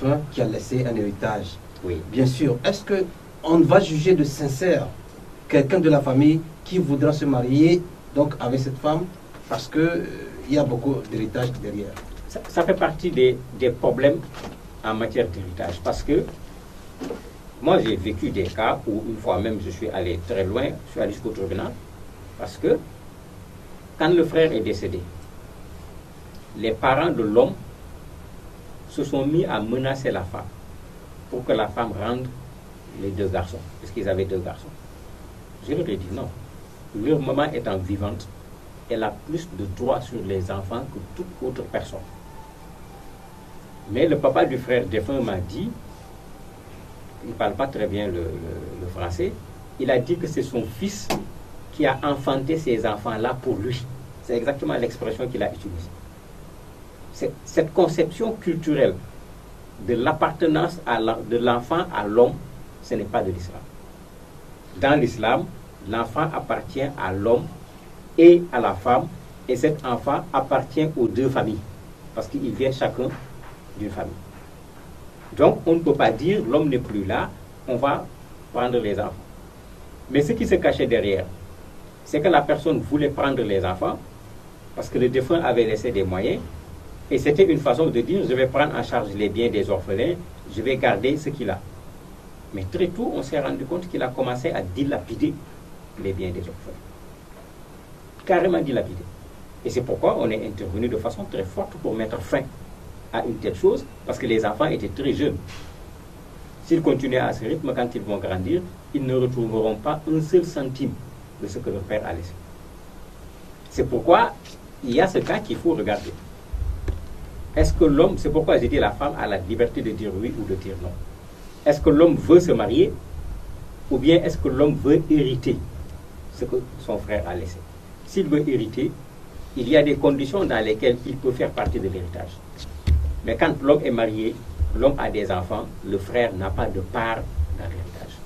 défunt qui a laissé un héritage. Oui. Bien sûr, est-ce qu'on va juger de sincère quelqu'un de la famille qui voudra se marier donc avec cette femme parce qu'il y a beaucoup d'héritage derrière? Ça fait partie des problèmes en matière d'héritage. Parce que moi, j'ai vécu des cas où une fois même je suis allé très loin, je suis allé jusqu'au tribunal. Parce que quand le frère est décédé, les parents de l'homme se sont mis à menacer la femme pour que la femme rende les 2 garçons, parce qu'ils avaient 2 garçons. Je leur ai dit non. Leur maman étant vivante, elle a plus de droits sur les enfants que toute autre personne. Mais le papa du frère défunt m'a dit, il ne parle pas très bien le français, il a dit que c'est son fils qui a enfanté ces enfants-là pour lui. C'est exactement l'expression qu'il a utilisée. Cette conception culturelle de l'appartenance de l'enfant à l'homme, ce n'est pas de l'islam. Dans l'islam, l'enfant appartient à l'homme et à la femme, et cet enfant appartient aux 2 familles, parce qu'ils viennent chacun d'une famille. Donc, on ne peut pas dire l'homme n'est plus là, on va prendre les enfants. Mais ce qui se cachait derrière, c'est que la personne voulait prendre les enfants parce que le défunt avait laissé des moyens, et c'était une façon de dire je vais prendre en charge les biens des orphelins, je vais garder ce qu'il a. Mais très tôt, on s'est rendu compte qu'il a commencé à dilapider les biens des orphelins. Carrément dilapidé. Et c'est pourquoi on est intervenu de façon très forte pour mettre fin à une telle chose, parce que les enfants étaient très jeunes. S'ils continuaient à ce rythme, quand ils vont grandir, ils ne retrouveront pas un seul centime de ce que leur père a laissé. C'est pourquoi il y a ce cas qu'il faut regarder. Est-ce que l'homme, c'est pourquoi j'ai dit la femme a la liberté de dire oui ou de dire non. Est-ce que l'homme veut se marier, ou bien est-ce que l'homme veut hériter ce que son frère a laissé? S'il veut hériter, il y a des conditions dans lesquelles il peut faire partie de l'héritage. Mais quand l'homme est marié, l'homme a des enfants, le frère n'a pas de part dans l'héritage.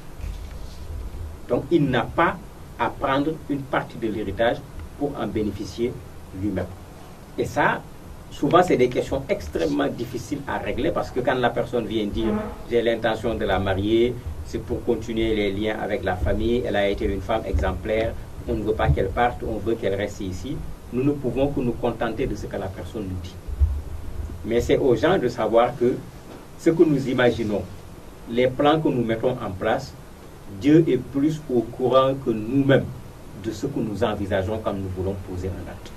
Donc il n'a pas à prendre une partie de l'héritage pour en bénéficier lui-même. Et ça, souvent c'est des questions extrêmement difficiles à régler, parce que quand la personne vient dire j'ai l'intention de la marier, c'est pour continuer les liens avec la famille, elle a été une femme exemplaire, on ne veut pas qu'elle parte, on veut qu'elle reste ici, nous ne pouvons que nous contenter de ce que la personne nous dit. Mais c'est aux gens de savoir que ce que nous imaginons, les plans que nous mettons en place, Dieu est plus au courant que nous-mêmes de ce que nous envisageons quand nous voulons poser un acte.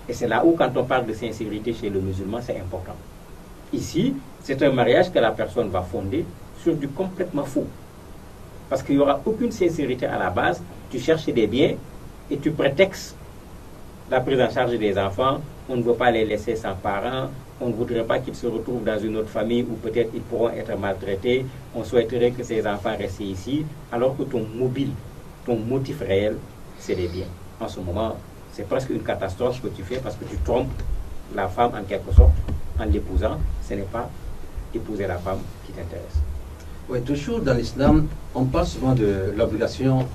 Et c'est là où, quand on parle de sincérité chez le musulman, c'est important. Ici, c'est un mariage que la personne va fonder sur du complètement faux. Parce qu'il n'y aura aucune sincérité à la base. Tu cherches des biens et tu prétextes la prise en charge des enfants. On ne veut pas les laisser sans parents. On ne voudrait pas qu'ils se retrouvent dans une autre famille où peut-être ils pourront être maltraités. On souhaiterait que ces enfants restent ici. Alors que ton mobile, ton motif réel, c'est les biens. En ce moment, c'est presque une catastrophe que tu fais, parce que tu trompes la femme en quelque sorte en l'épousant. Ce n'est pas épouser la femme qui t'intéresse. Oui, toujours dans l'islam, on parle souvent de l'obligation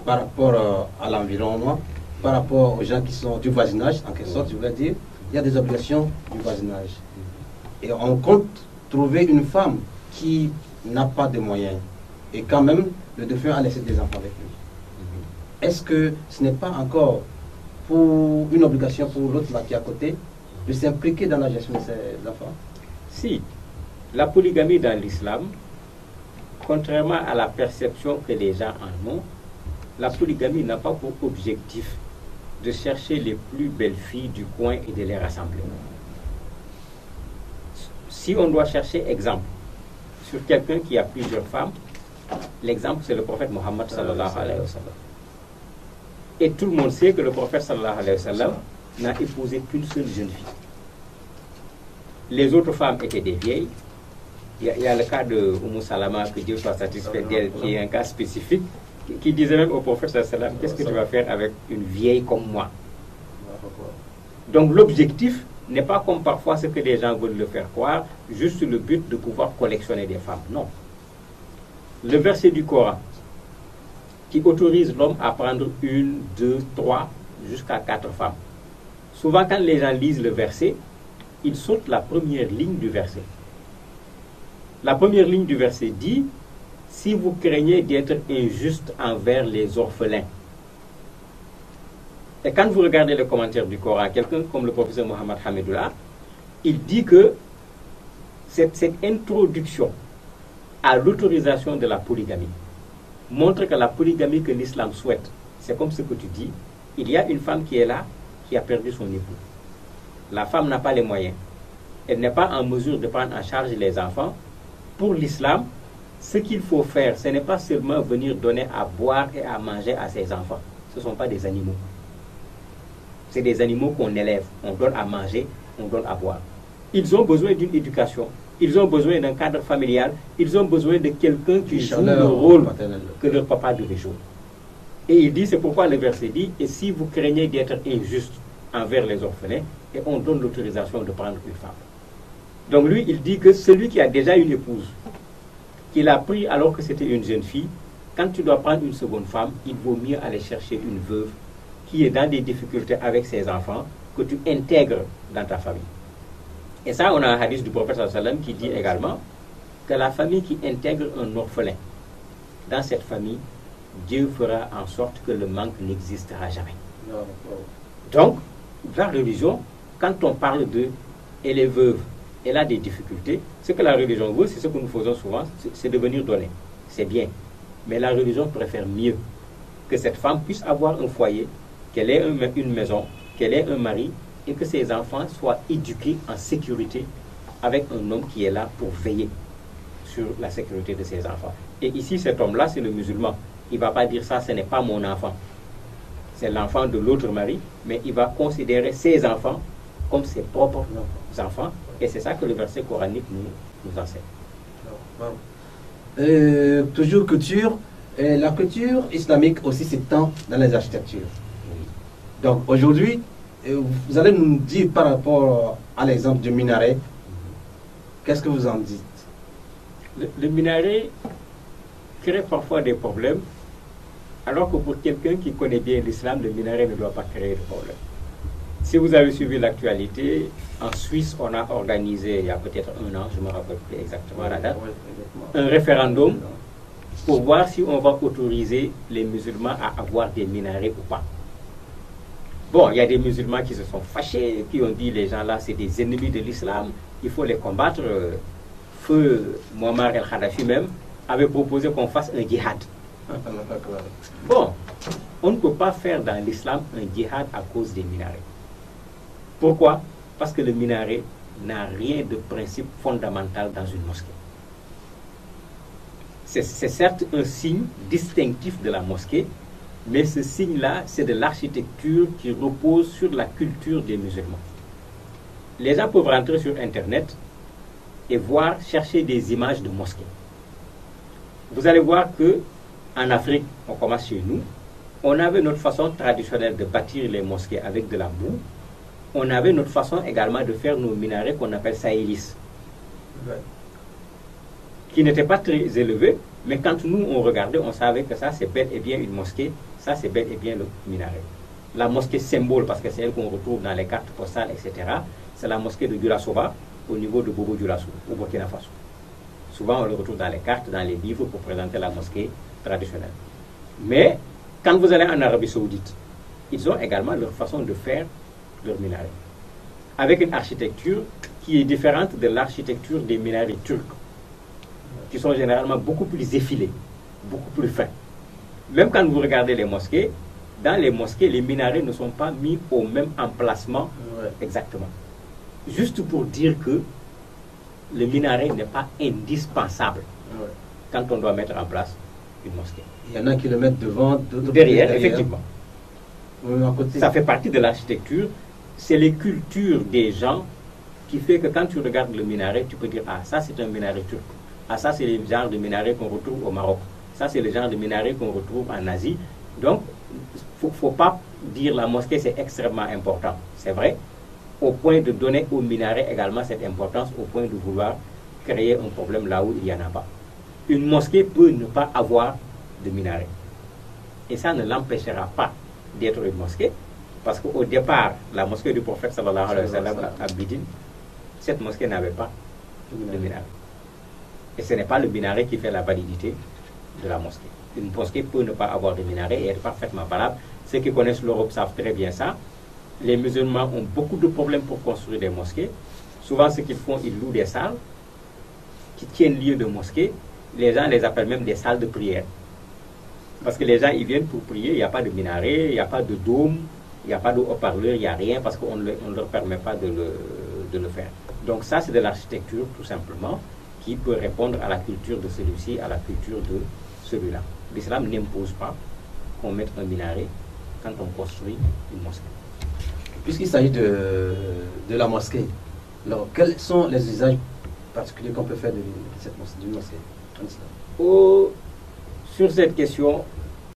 par rapport à l'environnement, par rapport aux gens qui sont du voisinage, en quelque sorte, je voulais dire. Il y a des obligations du voisinage. Et on compte trouver une femme qui n'a pas de moyens. Et quand même, le défunt a laissé des enfants avec lui. Est-ce que ce n'est pas encore pour une obligation pour l'autre là qui est à côté de s'impliquer dans la gestion de ses enfants? Si, la polygamie dans l'islam, contrairement à la perception que les gens en ont, la polygamie n'a pas pour objectif de chercher les plus belles filles du coin et de les rassembler. Si on doit chercher exemple sur quelqu'un qui a plusieurs femmes, l'exemple c'est le prophète Mohammed sallallahu alayhi wa sallam. Et tout le monde sait que le prophète sallallahu alayhi wa sallam n'a épousé qu'une seule jeune fille. Les autres femmes étaient des vieilles. Il y a le cas de Salama, que Dieu soit satisfait d'elle, qui est un cas spécifique, qui disait même au prophète sallallahu alayhi wa sallam, qu'est-ce que tu vas faire avec une vieille comme moi? Donc l'objectif n'est pas comme parfois ce que les gens veulent le faire croire, juste le but de pouvoir collectionner des femmes. Non. Le verset du Coran qui autorise l'homme à prendre 1, 2, 3, jusqu'à 4 femmes. Souvent, quand les gens lisent le verset, ils sautent la première ligne du verset. La première ligne du verset dit, si vous craignez d'être injuste envers les orphelins. Et quand vous regardez le commentaire du Coran, quelqu'un comme le professeur Mohamed Hamidoullah, il dit que cette introduction à l'autorisation de la polygamie montre que la polygamie que l'islam souhaite, c'est comme ce que tu dis, il y a une femme qui est là, qui a perdu son époux. La femme n'a pas les moyens. Elle n'est pas en mesure de prendre en charge les enfants. Pour l'islam, ce qu'il faut faire, ce n'est pas seulement venir donner à boire et à manger à ses enfants. Ce ne sont pas des animaux. C'est des animaux qu'on élève. On donne à manger, on donne à boire. Ils ont besoin d'une éducation. Ils ont besoin d'un cadre familial. Ils ont besoin de quelqu'un qui joue le rôle que leur papa devait jouer. Et il dit, c'est pourquoi le verset dit, et si vous craignez d'être injuste envers les orphelins, et on donne l'autorisation de prendre une femme. Donc lui, il dit que celui qui a déjà une épouse, qu'il a pris alors que c'était une jeune fille, quand tu dois prendre une seconde femme, il vaut mieux aller chercher une veuve qui est dans des difficultés avec ses enfants, que tu intègres dans ta famille. Et ça, on a un hadith du prophète sallallahu alayhi wa sallam qui dit également que la famille qui intègre un orphelin, dans cette famille, Dieu fera en sorte que le manque n'existera jamais. Donc, la religion, quand on parle de elle est veuve, elle a des difficultés, ce que la religion veut, c'est ce que nous faisons souvent, c'est de venir donner. C'est bien. Mais la religion préfère mieux que cette femme puisse avoir un foyer, qu'elle ait une maison, qu'elle ait un mari, et que ses enfants soient éduqués en sécurité avec un homme qui est là pour veiller sur la sécurité de ses enfants. Et ici, cet homme-là, c'est le musulman. Il ne va pas dire ça, ce n'est pas mon enfant. C'est l'enfant de l'autre mari, mais il va considérer ses enfants comme ses propres enfants. Et c'est ça que le verset coranique nous enseigne. Toujours couture. La couture islamique aussi s'étend dans les architectures. Donc aujourd'hui, vous allez nous dire par rapport à l'exemple du minaret, qu'est-ce que vous en dites? Le minaret crée parfois des problèmes, alors que pour quelqu'un qui connaît bien l'islam, le minaret ne doit pas créer de problème. Si vous avez suivi l'actualité, en Suisse, on a organisé, il y a peut-être un an, je ne me rappelle plus exactement la date, un référendum pour voir si on va autoriser les musulmans à avoir des minarets ou pas. Bon, il y a des musulmans qui se sont fâchés, qui ont dit les gens là, c'est des ennemis de l'islam, il faut les combattre. Feu Muammar el-Kadhafi même avait proposé qu'on fasse un djihad. Bon, on ne peut pas faire dans l'islam un djihad à cause des minarets. Pourquoi? Parce que le minaret n'a rien de principe fondamental dans une mosquée. C'est certes un signe distinctif de la mosquée, mais ce signe-là, c'est de l'architecture qui repose sur la culture des musulmans. Les gens peuvent rentrer sur Internet et voir, chercher des images de mosquées. Vous allez voir que en Afrique, on commence chez nous, on avait notre façon traditionnelle de bâtir les mosquées avec de la boue. On avait notre façon également de faire nos minarets qu'on appelle saïlis, qui n'étaient pas très élevés, mais quand nous on regardait, on savait que ça c'est bel et bien une mosquée, ça c'est bel et bien le minaret. La mosquée symbole, parce que c'est elle qu'on retrouve dans les cartes postales, etc., c'est la mosquée de Dioulassova, au niveau de Bobo Dioulasso, au Burkina Faso. Souvent on le retrouve dans les cartes, dans les livres pour présenter la mosquée traditionnelle. Mais quand vous allez en Arabie Saoudite, ils ont également leur façon de faire leur minaret, avec une architecture qui est différente de l'architecture des minarets turcs, qui sont généralement beaucoup plus effilés, beaucoup plus fins. Même quand vous regardez les mosquées, dans les mosquées, les minarets ne sont pas mis au même emplacement exactement. Juste pour dire que le minaret n'est pas indispensable quand on doit mettre en place une mosquée. Il y en a qui le mettent devant, d'autres derrière, effectivement. Ça fait partie de l'architecture. C'est les cultures des gens qui fait que quand tu regardes le minaret, tu peux dire, ah, ça c'est un minaret turc. Ah, ça c'est le genre de minaret qu'on retrouve au Maroc. Ça c'est le genre de minaret qu'on retrouve en Asie. Donc, il ne faut pas dire la mosquée c'est extrêmement important. C'est vrai, au point de donner au minaret également cette importance, au point de vouloir créer un problème là où il n'y en a pas. Une mosquée peut ne pas avoir de minaret. Et ça ne l'empêchera pas d'être une mosquée, parce qu'au départ, la mosquée du prophète sallallahu alayhi wa sallam à Médine, cette mosquée n'avait pas de minaret. Et ce n'est pas le minaret qui fait la validité de la mosquée. Une mosquée peut ne pas avoir de minaret et être parfaitement valable. Ceux qui connaissent l'Europe savent très bien ça. Les musulmans ont beaucoup de problèmes pour construire des mosquées. Souvent, ce qu'ils font, ils louent des salles qui tiennent lieu de mosquée. Les gens les appellent même des salles de prière. Parce que les gens, ils viennent pour prier, il n'y a pas de minaret, il n'y a pas de dôme, il n'y a pas de haut-parleur, il n'y a rien parce qu'on ne leur permet pas de le faire. Donc ça, c'est de l'architecture, tout simplement, qui peut répondre à la culture de celui-ci, à la culture de celui-là. L'islam n'impose pas qu'on mette un minaret quand on construit une mosquée. Puisqu'il s'agit de la mosquée, alors quels sont les usages particuliers qu'on peut faire d'une mosquée en islam? Sur cette question,